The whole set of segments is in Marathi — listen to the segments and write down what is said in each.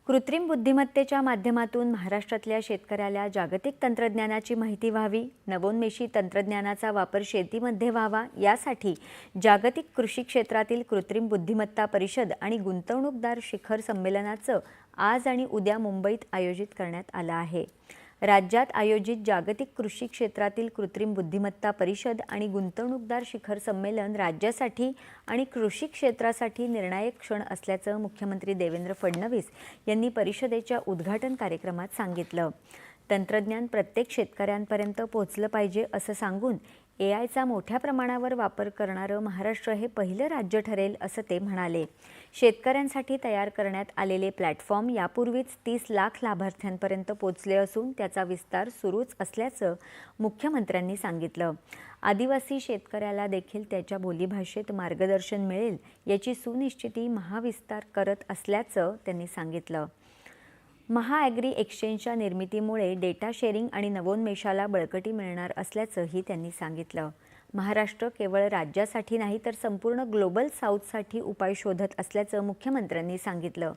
कृत्रिम बुद्धिमत्तेच्या माध्यमातून महाराष्ट्रातल्या शेतकऱ्याला जागतिक तंत्रज्ञानाची माहिती व्हावी, नवोन्मेषी तंत्रज्ञानाचा वापर शेतीमध्ये व्हावा, यासाठी जागतिक कृषी क्षेत्रातील कृत्रिम बुद्धिमत्ता परिषद आणि गुंतवणूकदार शिखर संमेलनाचं आज आणि उद्या मुंबईत आयोजित करण्यात आलं आहे। राज्यात आयोजित जागतिक कृषी क्षेत्रातील कृत्रिम बुद्धिमत्ता परिषद आणि गुंतवणूकदार शिखर संमेलन राज्यासाठी आणि कृषी क्षेत्रासाठी निर्णायक क्षण असल्याचं मुख्यमंत्री देवेंद्र फडणवीस यांनी परिषदेच्या उद्घाटन कार्यक्रमात सांगितलं। तंत्रज्ञान प्रत्येक शेतकऱ्यांपर्यंत पोहोचलं पाहिजे असं सांगून एआयचा मोठ्या प्रमाणावर वापर करणारं महाराष्ट्र हे पहिलं राज्य ठरेल असं ते म्हणाले। शेतकऱ्यांसाठी तयार करण्यात आलेले प्लॅटफॉर्म यापूर्वीच 30 लाख लाभार्थ्यांपर्यंत पोहोचले असून त्याचा विस्तार सुरूच असल्याचं मुख्यमंत्र्यांनी सांगितलं। आदिवासी शेतकऱ्याला देखील त्याच्या बोलीभाषेत मार्गदर्शन मिळेल याची सुनिश्चिती महाविस्तार करत असल्याचं त्यांनी सांगितलं। महाॲग्री एक्सचेंजच्या निर्मितीमुळे डेटा शेअरिंग आणि नवोन्मेषाला बळकटी मिळणार असल्याचंही त्यांनी सांगितलं। महाराष्ट्र केवळ राज्यासाठी नाही तर संपूर्ण ग्लोबल साऊथसाठी उपाय शोधत असल्याचं मुख्यमंत्र्यांनी सांगितलं।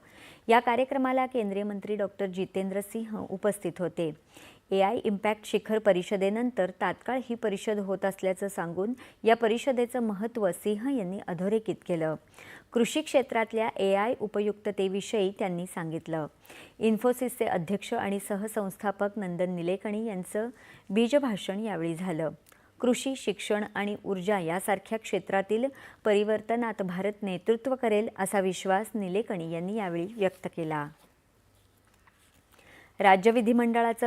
या कार्यक्रमाला केंद्रीय मंत्री डॉक्टर जितेंद्र सिंह उपस्थित होते। एआय इम्पॅक्ट शिखर परिषदेनंतर तात्काळ ही परिषद होत असल्याचं सांगून या परिषदेचं महत्त्व सिंह यांनी अधोरेखित केलं। कृषी क्षेत्रातल्या एआय उपयुक्ततेविषयी त्यांनी सांगितलं। इन्फोसिसचे अध्यक्ष आणि सहसंस्थापक नंदन निलेकणी यांचं बीजभाषण यावेळी झालं। कृषी, शिक्षण आणि ऊर्जा यासारख्या क्षेत्रातील परिवर्तनात भारत नेतृत्व करेल असा विश्वास निलेकणी यांनी यावेळी व्यक्त केला। राज्य विधिमंडळाचं